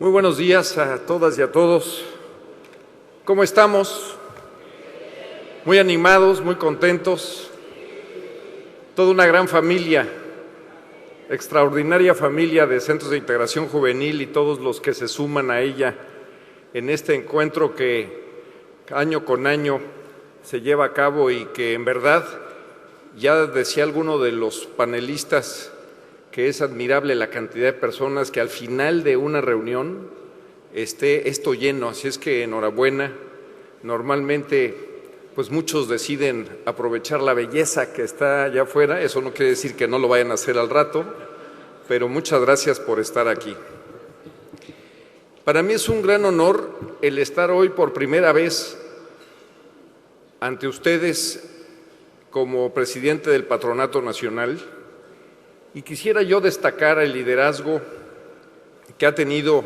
Muy buenos días a todas y a todos. ¿Cómo estamos? Muy animados, muy contentos. Toda una gran familia, extraordinaria familia de Centros de Integración Juvenil y todos los que se suman a ella en este encuentro que año con año se lleva a cabo y que en verdad, ya decía alguno de los panelistas, que es admirable la cantidad de personas que al final de una reunión esté esto lleno, así es que enhorabuena. Normalmente pues muchos deciden aprovechar la belleza que está allá afuera, eso no quiere decir que no lo vayan a hacer al rato, pero muchas gracias por estar aquí. Para mí es un gran honor el estar hoy por primera vez ante ustedes como presidente del Patronato Nacional. Y quisiera yo destacar el liderazgo que ha tenido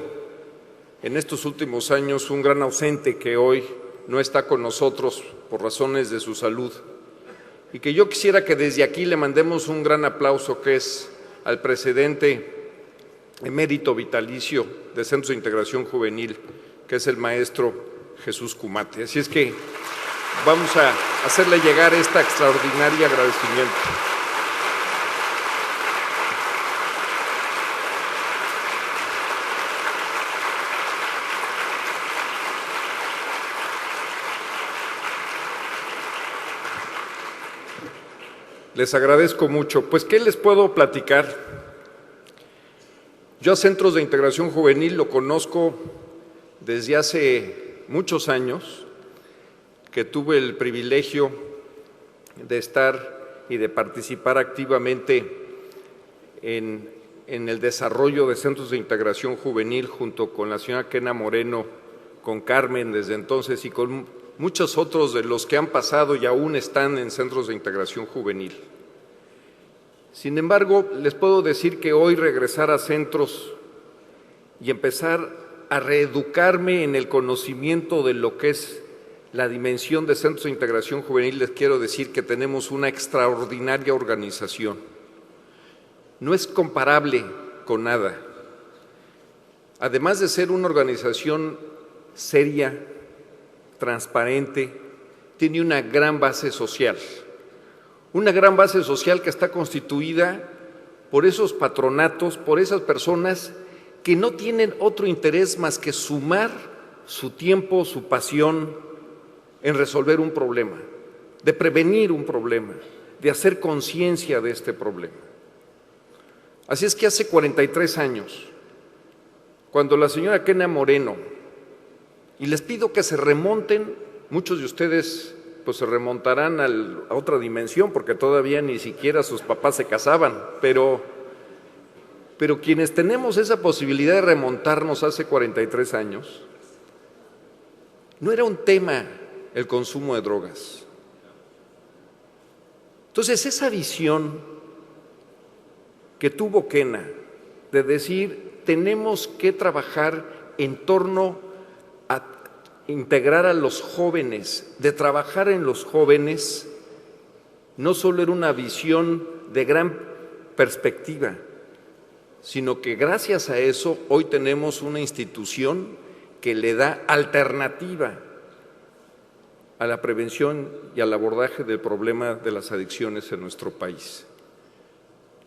en estos últimos años un gran ausente que hoy no está con nosotros por razones de su salud. Y que yo quisiera que desde aquí le mandemos un gran aplauso, que es al presidente emérito vitalicio de Centros de Integración Juvenil, que es el maestro Jesús Cumate. Así es que vamos a hacerle llegar este extraordinario agradecimiento. Les agradezco mucho. Pues, ¿qué les puedo platicar? Yo a Centros de Integración Juvenil lo conozco desde hace muchos años, que tuve el privilegio de estar y de participar activamente en el desarrollo de Centros de Integración Juvenil junto con la señora Kena Moreno, con Carmen desde entonces y con muchos otros de los que han pasado y aún están en Centros de Integración Juvenil. Sin embargo, les puedo decir que hoy regresar a centros y empezar a reeducarme en el conocimiento de lo que es la dimensión de Centros de Integración Juvenil, les quiero decir que tenemos una extraordinaria organización. No es comparable con nada. Además de ser una organización seria, transparente, tiene una gran base social. Una gran base social que está constituida por esos patronatos, por esas personas que no tienen otro interés más que sumar su tiempo, su pasión en resolver un problema, de prevenir un problema, de hacer conciencia de este problema. Así es que hace 43 años, cuando la señora Kena Moreno, y les pido que se remonten, muchos de ustedes pues se remontarán a otra dimensión, porque todavía ni siquiera sus papás se casaban, pero quienes tenemos esa posibilidad de remontarnos hace 43 años, no era un tema el consumo de drogas. Entonces, esa visión que tuvo Kena de decir, tenemos que trabajar en torno a integrar a los jóvenes, de trabajar en los jóvenes, no solo era una visión de gran perspectiva, sino que gracias a eso hoy tenemos una institución que le da alternativa a la prevención y al abordaje del problema de las adicciones en nuestro país.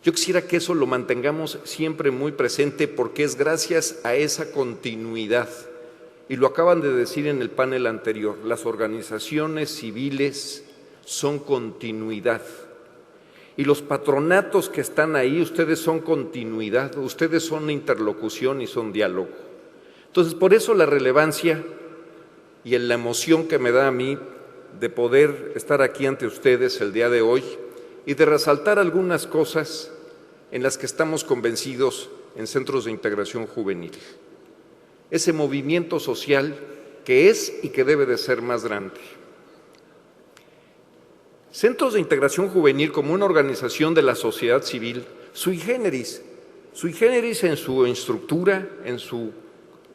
Yo quisiera que eso lo mantengamos siempre muy presente, porque es gracias a esa continuidad. Y lo acaban de decir en el panel anterior, las organizaciones civiles son continuidad. Y los patronatos que están ahí, ustedes son continuidad, ustedes son interlocución y son diálogo. Entonces, por eso la relevancia y la emoción que me da a mí de poder estar aquí ante ustedes el día de hoy y de resaltar algunas cosas en las que estamos convencidos en Centros de Integración Juvenil. Ese movimiento social que es y que debe de ser más grande. Centros de Integración Juvenil, como una organización de la sociedad civil, sui generis en su estructura, en su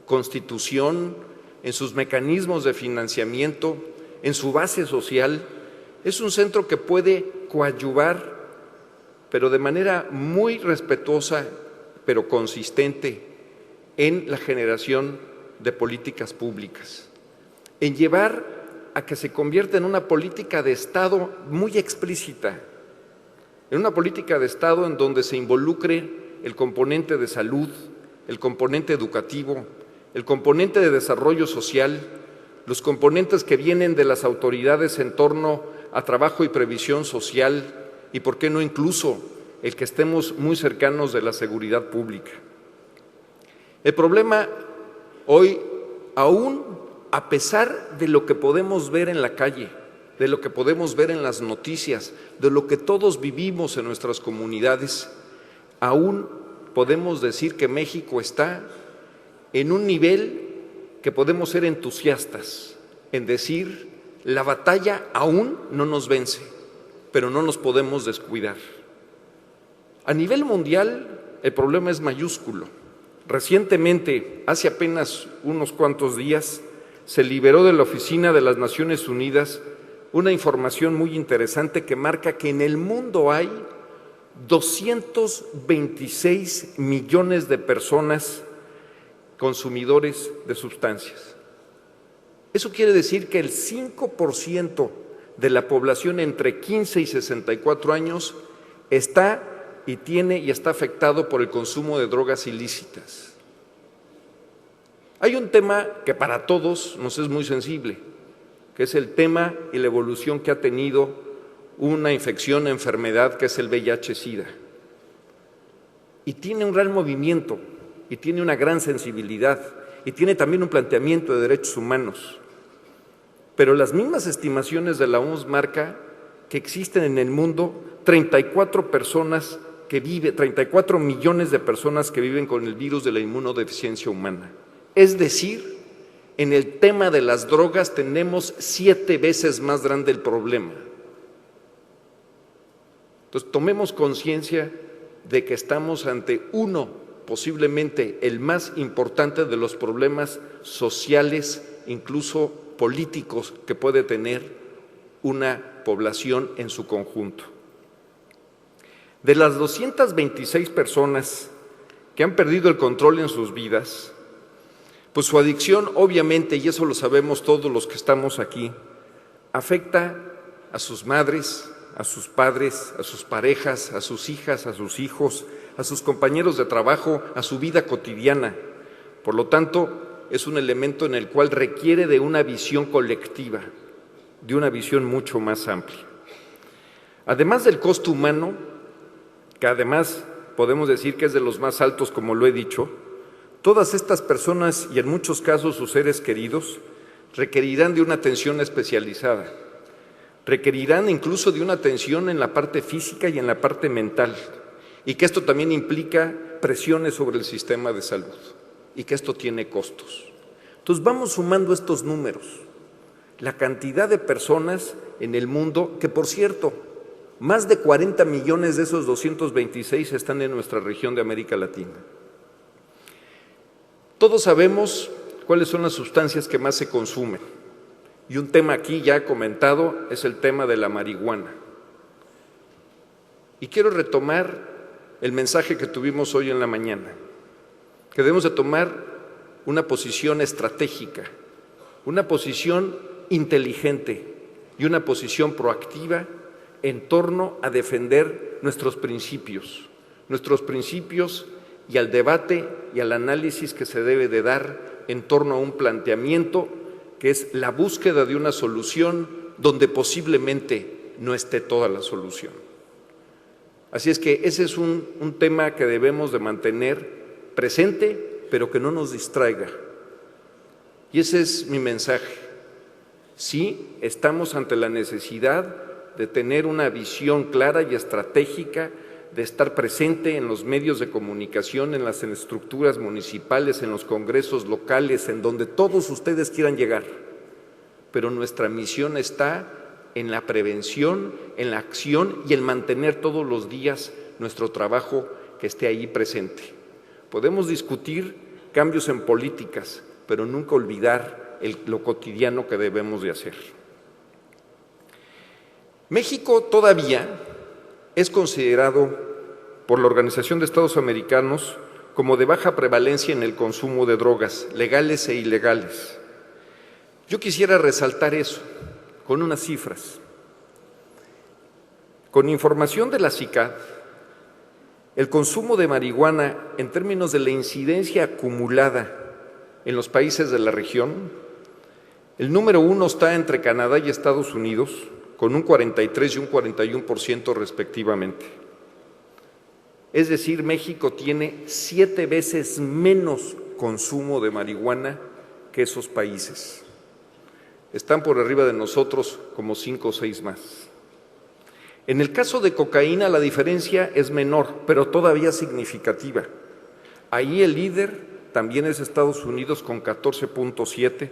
constitución, en sus mecanismos de financiamiento, en su base social, es un centro que puede coadyuvar, pero de manera muy respetuosa, pero consistente, en la generación de políticas públicas, en llevar a que se convierta en una política de Estado muy explícita, en una política de Estado en donde se involucre el componente de salud, el componente educativo, el componente de desarrollo social, los componentes que vienen de las autoridades en torno a trabajo y previsión social y, por qué no, incluso el que estemos muy cercanos de la seguridad pública. El problema hoy, aún a pesar de lo que podemos ver en la calle, de lo que podemos ver en las noticias, de lo que todos vivimos en nuestras comunidades, aún podemos decir que México está en un nivel que podemos ser entusiastas en decir, la batalla aún no nos vence, pero no nos podemos descuidar. A nivel mundial, el problema es mayúsculo. Recientemente, hace apenas unos cuantos días, se liberó de la Oficina de las Naciones Unidas una información muy interesante que marca que en el mundo hay 226 millones de personas consumidores de sustancias. Eso quiere decir que el 5% de la población entre 15 y 64 años está y está afectado por el consumo de drogas ilícitas. Hay un tema que para todos nos es muy sensible, que es el tema y la evolución que ha tenido una enfermedad que es el VIH-Sida. Y tiene un gran movimiento, y tiene una gran sensibilidad, y tiene también un planteamiento de derechos humanos. Pero las mismas estimaciones de la OMS marcan que existen en el mundo 34 millones de personas que viven con el virus de la inmunodeficiencia humana. Es decir, en el tema de las drogas tenemos 7 veces más grande el problema. Entonces, tomemos conciencia de que estamos ante posiblemente el más importante de los problemas sociales, incluso políticos, que puede tener una población en su conjunto. De las 226 personas que han perdido el control en sus vidas, pues su adicción, obviamente, y eso lo sabemos todos los que estamos aquí, afecta a sus madres, a sus padres, a sus parejas, a sus hijas, a sus hijos, a sus compañeros de trabajo, a su vida cotidiana. Por lo tanto, es un elemento en el cual requiere de una visión colectiva, de una visión mucho más amplia. Además del costo humano, que además podemos decir que es de los más altos, como lo he dicho, todas estas personas y en muchos casos sus seres queridos requerirán de una atención especializada, requerirán incluso de una atención en la parte física y en la parte mental, y que esto también implica presiones sobre el sistema de salud, y que esto tiene costos. Entonces vamos sumando estos números, la cantidad de personas en el mundo, que por cierto, más de 40 millones de esos 226 están en nuestra región de América Latina. Todos sabemos cuáles son las sustancias que más se consumen, y un tema aquí ya comentado es el tema de la marihuana. Y quiero retomar el mensaje que tuvimos hoy en la mañana, que debemos de tomar una posición estratégica, una posición inteligente y una posición proactiva en torno a defender nuestros principios y al debate y al análisis que se debe de dar en torno a un planteamiento que es la búsqueda de una solución donde posiblemente no esté toda la solución. Así es que ese es un tema que debemos de mantener presente, pero que no nos distraiga. Y ese es mi mensaje. Sí, estamos ante la necesidad de tener una visión clara y estratégica, de estar presente en los medios de comunicación, en las estructuras municipales, en los congresos locales, en donde todos ustedes quieran llegar. Pero nuestra misión está en la prevención, en la acción y en mantener todos los días nuestro trabajo que esté ahí presente. Podemos discutir cambios en políticas, pero nunca olvidar lo cotidiano que debemos de hacer. México todavía es considerado por la Organización de Estados Americanos como de baja prevalencia en el consumo de drogas, legales e ilegales. Yo quisiera resaltar eso con unas cifras. Con información de la CICAD, el consumo de marihuana en términos de la incidencia acumulada en los países de la región, el número 1 está entre Canadá y Estados Unidos, con un 43 y un 41% respectivamente. Es decir, México tiene 7 veces menos consumo de marihuana que esos países. Están por arriba de nosotros como 5 o 6 más. En el caso de cocaína la diferencia es menor, pero todavía significativa. Ahí el líder también es Estados Unidos con 14.7,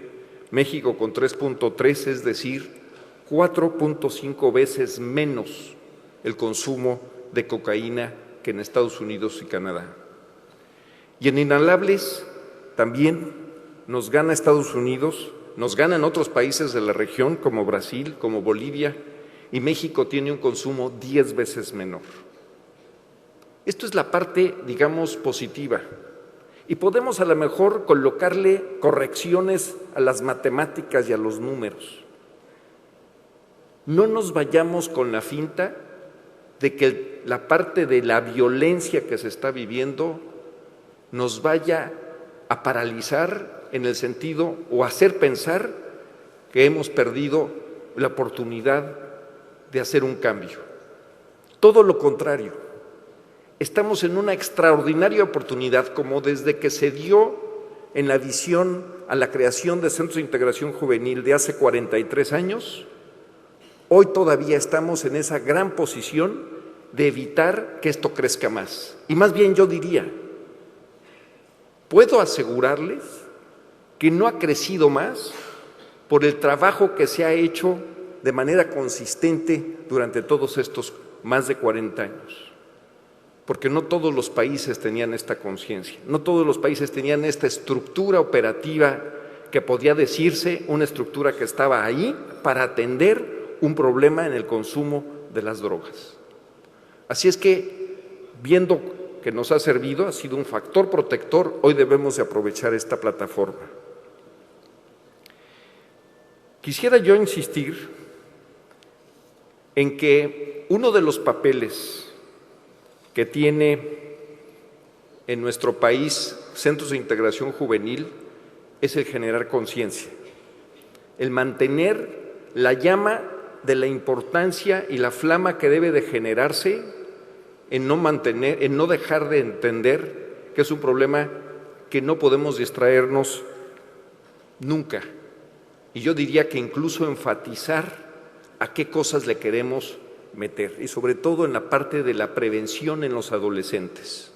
México con 3.3, es decir, 4.5 veces menos el consumo de cocaína que en Estados Unidos y Canadá. Y en inhalables también nos gana Estados Unidos, nos ganan otros países de la región como Brasil, como Bolivia, y México tiene un consumo 10 veces menor. Esto es la parte, digamos, positiva. Y podemos a lo mejor colocarle correcciones a las matemáticas y a los números. No nos vayamos con la finta de que la parte de la violencia que se está viviendo nos vaya a paralizar en el sentido o hacer pensar que hemos perdido la oportunidad de hacer un cambio. Todo lo contrario, estamos en una extraordinaria oportunidad, como desde que se dio en la visión a la creación de Centros de Integración Juvenil de hace 43 años, hoy todavía estamos en esa gran posición de evitar que esto crezca más. Y más bien yo diría, puedo asegurarles que no ha crecido más por el trabajo que se ha hecho de manera consistente durante todos estos más de 40 años. Porque no todos los países tenían esta conciencia, no todos los países tenían esta estructura operativa que podía decirse una estructura que estaba ahí para atender un problema en el consumo de las drogas. Así es que, viendo que nos ha servido, ha sido un factor protector, hoy debemos de aprovechar esta plataforma. Quisiera yo insistir en que uno de los papeles que tiene en nuestro país Centros de Integración Juvenil es el generar conciencia, el mantener la llama de la importancia y la flama que debe de generarse en no dejar de entender que es un problema que no podemos distraernos nunca. Y yo diría que incluso enfatizar a qué cosas le queremos meter, y sobre todo en la parte de la prevención en los adolescentes.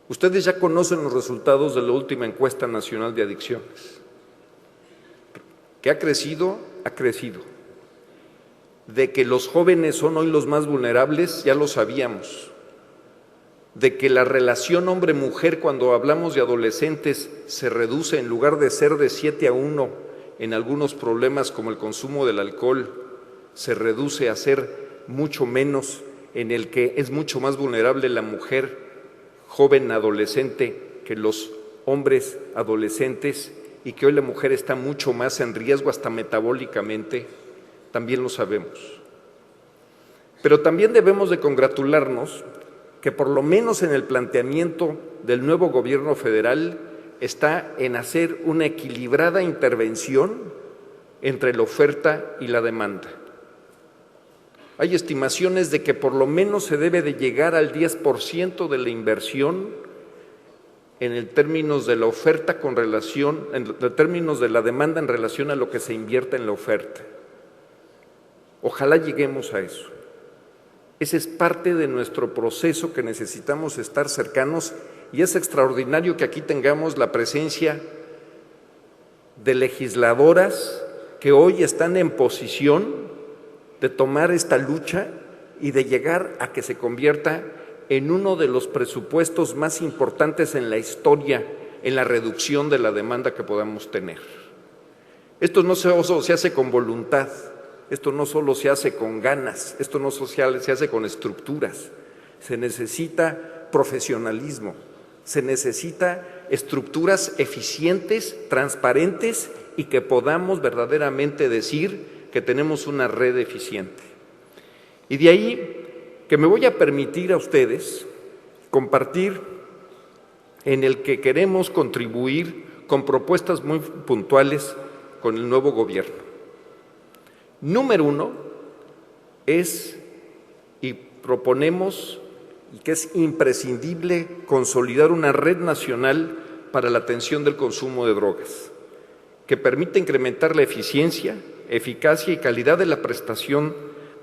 Ustedes ya conocen los resultados de la última encuesta nacional de adicciones. ¿Que ha crecido? Ha crecido. De que los jóvenes son hoy los más vulnerables, ya lo sabíamos. De que la relación hombre-mujer cuando hablamos de adolescentes se reduce, en lugar de ser de 7-1 en algunos problemas como el consumo del alcohol, se reduce a ser mucho menos, en el que es mucho más vulnerable la mujer joven adolescente que los hombres adolescentes, y que hoy la mujer está mucho más en riesgo hasta metabólicamente, también lo sabemos. Pero también debemos de congratularnos que por lo menos en el planteamiento del nuevo gobierno federal está en hacer una equilibrada intervención entre la oferta y la demanda. Hay estimaciones de que por lo menos se debe de llegar al 10% de la inversión en términos de la oferta en términos de la demanda en relación a lo que se invierte en la oferta. Ojalá lleguemos a eso. Ese es parte de nuestro proceso que necesitamos estar cercanos, y es extraordinario que aquí tengamos la presencia de legisladoras que hoy están en posición de tomar esta lucha y de llegar a que se convierta en uno de los presupuestos más importantes en la historia en la reducción de la demanda que podamos tener. Esto no solo se hace con voluntad, esto no solo se hace con ganas, esto no solo se hace con estructuras, se necesita profesionalismo, Se necesita estructuras eficientes, transparentes y que podamos verdaderamente decir que tenemos una red eficiente. Y de ahí que me voy a permitir a ustedes compartir en el que queremos contribuir con propuestas muy puntuales con el nuevo gobierno. Número uno es, y proponemos, y que es imprescindible consolidar una red nacional para la atención del consumo de drogas, que permita incrementar la eficiencia, eficacia y calidad de la prestación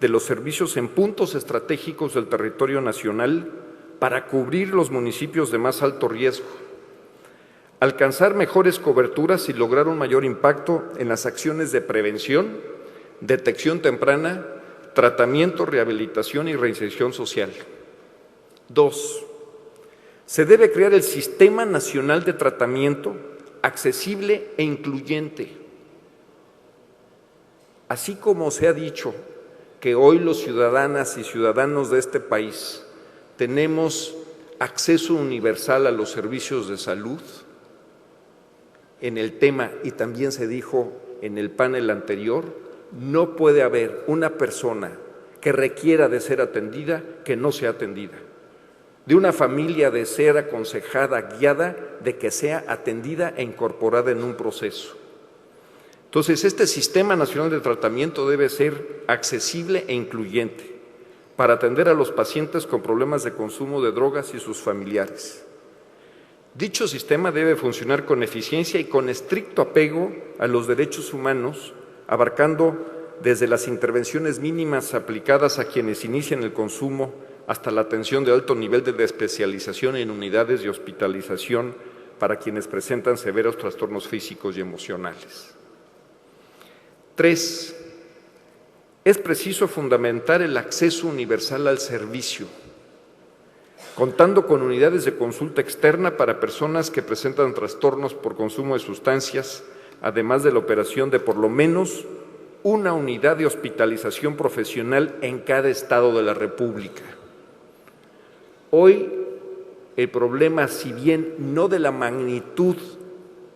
de los servicios en puntos estratégicos del territorio nacional para cubrir los municipios de más alto riesgo, alcanzar mejores coberturas y lograr un mayor impacto en las acciones de prevención, detección temprana, tratamiento, rehabilitación y reinserción social. 2. Se debe crear el Sistema Nacional de Tratamiento accesible e incluyente. Así como se ha dicho que hoy los ciudadanas y ciudadanos de este país tenemos acceso universal a los servicios de salud, en el tema, y también se dijo en el panel anterior, no puede haber una persona que requiera de ser atendida que no sea atendida, de una familia de ser aconsejada, guiada, de que sea atendida e incorporada en un proceso. Entonces, este Sistema Nacional de Tratamiento debe ser accesible e incluyente para atender a los pacientes con problemas de consumo de drogas y sus familiares. Dicho sistema debe funcionar con eficiencia y con estricto apego a los derechos humanos, abarcando desde las intervenciones mínimas aplicadas a quienes inician el consumo hasta la atención de alto nivel de especialización en unidades de hospitalización para quienes presentan severos trastornos físicos y emocionales. 3. Es preciso fundamentar el acceso universal al servicio, contando con unidades de consulta externa para personas que presentan trastornos por consumo de sustancias, además de la operación de por lo menos una unidad de hospitalización profesional en cada estado de la República. Hoy el problema, si bien no de la magnitud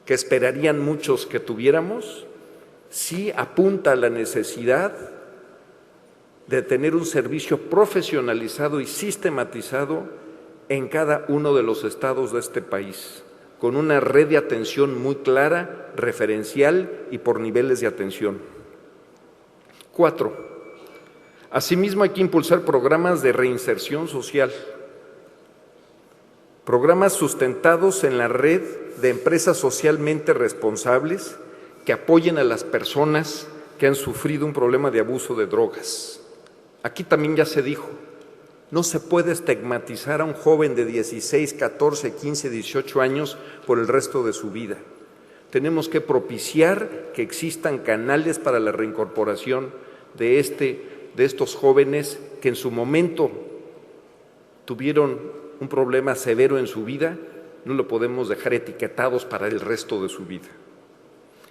que esperarían muchos que tuviéramos, sí apunta a la necesidad de tener un servicio profesionalizado y sistematizado en cada uno de los estados de este país, con una red de atención muy clara, referencial y por niveles de atención. 4. Asimismo, hay que impulsar programas de reinserción social, programas sustentados en la red de empresas socialmente responsables que apoyen a las personas que han sufrido un problema de abuso de drogas. Aquí también ya se dijo, no se puede estigmatizar a un joven de 16, 14, 15, 18 años por el resto de su vida. Tenemos que propiciar que existan canales para la reincorporación de estos jóvenes que en su momento tuvieron un problema severo en su vida, no lo podemos dejar etiquetados para el resto de su vida.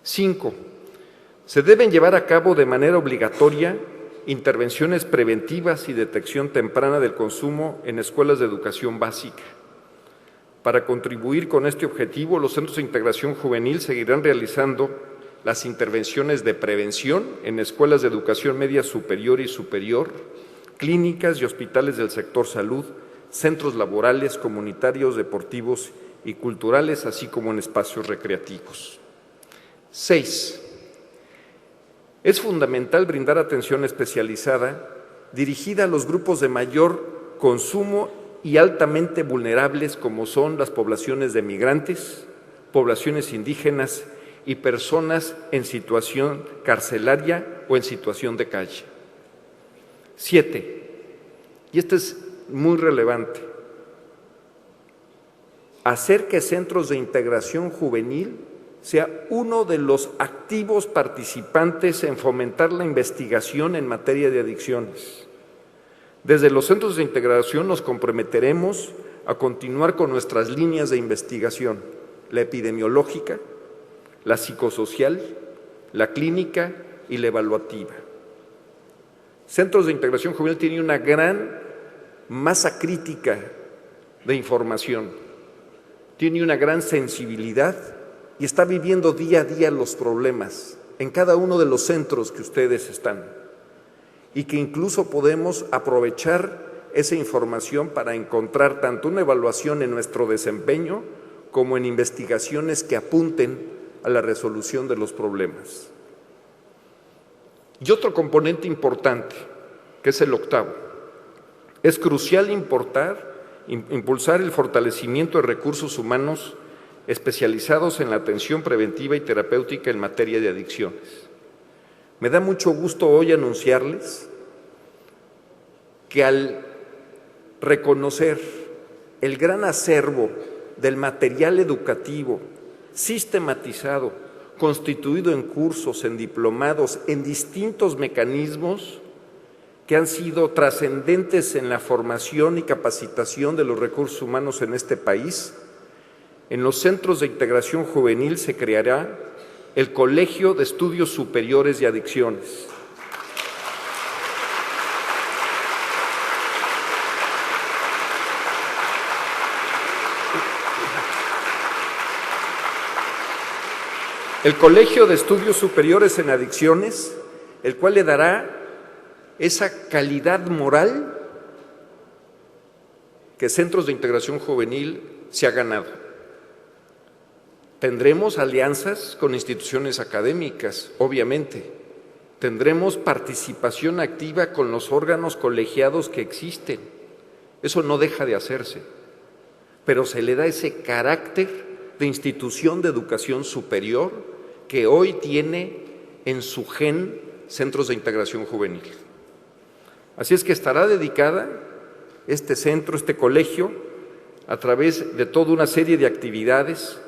5. Se deben llevar a cabo de manera obligatoria intervenciones preventivas y detección temprana del consumo en escuelas de educación básica. Para contribuir con este objetivo, los centros de integración juvenil seguirán realizando las intervenciones de prevención en escuelas de educación media superior y superior, clínicas y hospitales del sector salud, centros laborales, comunitarios, deportivos y culturales, así como en espacios recreativos. 6. Es fundamental brindar atención especializada dirigida a los grupos de mayor consumo y altamente vulnerables como son las poblaciones de migrantes, poblaciones indígenas y personas en situación carcelaria o en situación de calle. 7. Y este es muy relevante, hacer que centros de integración juvenil sea uno de los activos participantes en fomentar la investigación en materia de adicciones. Desde los centros de integración nos comprometeremos a continuar con nuestras líneas de investigación, la epidemiológica, la psicosocial, la clínica y la evaluativa. Centros de integración juvenil tienen una gran masa crítica de información. tiene una gran sensibilidad y está viviendo día a día los problemas en cada uno de los centros que ustedes están, y que incluso podemos aprovechar esa información para encontrar tanto una evaluación en nuestro desempeño como en investigaciones que apunten a la resolución de los problemas. Y otro componente importante, que es el octavo, es crucial impulsar el fortalecimiento de recursos humanos especializados en la atención preventiva y terapéutica en materia de adicciones. Me da mucho gusto hoy anunciarles que al reconocer el gran acervo del material educativo sistematizado, constituido en cursos, en diplomados, en distintos mecanismos que han sido trascendentes en la formación y capacitación de los recursos humanos en este país, en los centros de integración juvenil se creará el Colegio de Estudios Superiores de Adicciones. El Colegio de Estudios Superiores en Adicciones, el cual le dará esa calidad moral que Centros de Integración Juvenil se ha ganado. Tendremos alianzas con instituciones académicas, obviamente. Tendremos participación activa con los órganos colegiados que existen. Eso no deja de hacerse, pero se le da ese carácter de institución de educación superior que hoy tiene en su gen Centros de Integración Juvenil. Así es que estará dedicada este centro, este colegio, a través de toda una serie de actividades,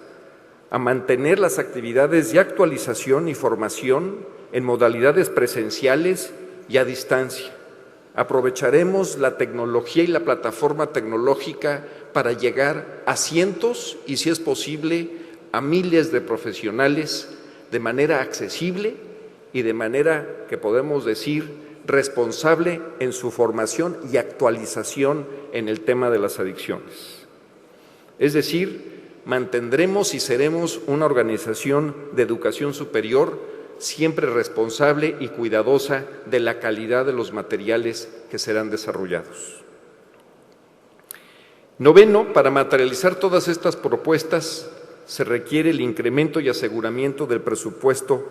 a mantener las actividades de actualización y formación en modalidades presenciales y a distancia. Aprovecharemos la tecnología y la plataforma tecnológica para llegar a cientos y, si es posible, a miles de profesionales de manera accesible y de manera que podemos decir responsable en su formación y actualización en el tema de las adicciones. Es decir, mantendremos y seremos una organización de educación superior siempre responsable y cuidadosa de la calidad de los materiales que serán desarrollados. Noveno, para materializar todas estas propuestas se requiere el incremento y aseguramiento del presupuesto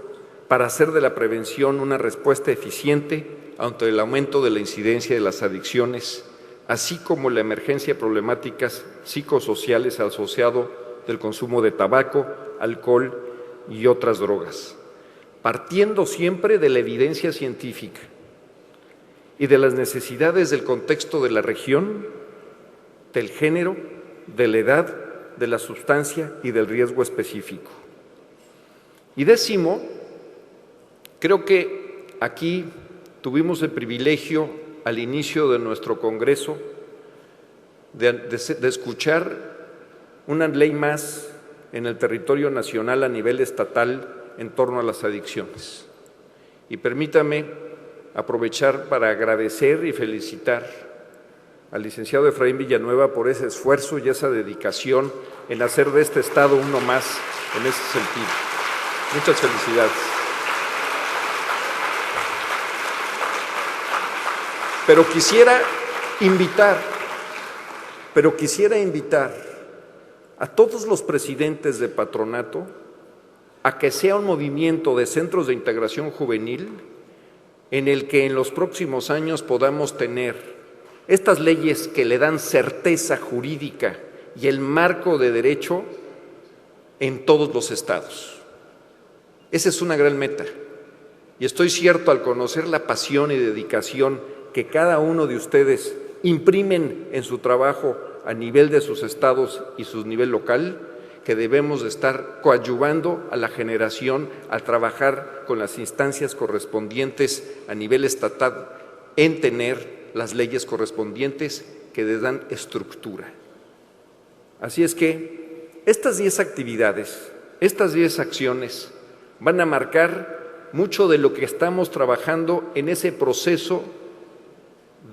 para hacer de la prevención una respuesta eficiente ante el aumento de la incidencia de las adicciones, así como la emergencia de problemáticas psicosociales asociado del consumo de tabaco, alcohol y otras drogas, partiendo siempre de la evidencia científica y de las necesidades del contexto de la región, del género, de la edad, de la sustancia y del riesgo específico. Y décimo, creo que aquí tuvimos el privilegio al inicio de nuestro Congreso de escuchar una ley más en el territorio nacional a nivel estatal en torno a las adicciones. Y permítame aprovechar para agradecer y felicitar al licenciado Efraín Villanueva por ese esfuerzo y esa dedicación en hacer de este Estado uno más en ese sentido. Muchas felicidades. Pero quisiera invitar a todos los presidentes de patronato a que sea un movimiento de centros de integración juvenil en el que en los próximos años podamos tener estas leyes que le dan certeza jurídica y el marco de derecho en todos los estados. Esa es una gran meta. Y estoy cierto, al conocer la pasión y dedicación que cada uno de ustedes imprimen en su trabajo a nivel de sus estados y su nivel local, que debemos de estar coadyuvando a la generación a trabajar con las instancias correspondientes a nivel estatal en tener las leyes correspondientes que les dan estructura. Así es que estas 10 actividades, estas 10 acciones van a marcar mucho de lo que estamos trabajando en ese proceso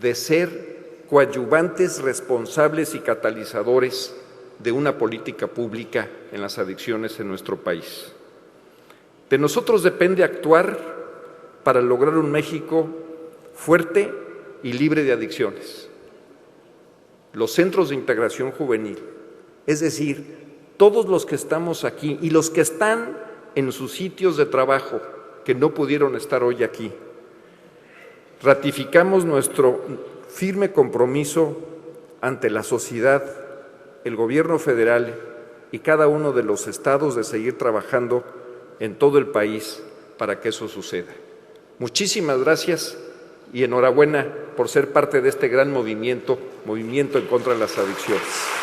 de ser coadyuvantes, responsables y catalizadores de una política pública en las adicciones en nuestro país. De nosotros depende actuar para lograr un México fuerte y libre de adicciones. Los centros de integración juvenil, es decir, todos los que estamos aquí y los que están en sus sitios de trabajo, que no pudieron estar hoy aquí, ratificamos nuestro firme compromiso ante la sociedad, el gobierno federal y cada uno de los estados de seguir trabajando en todo el país para que eso suceda. Muchísimas gracias y enhorabuena por ser parte de este gran movimiento en contra de las adicciones.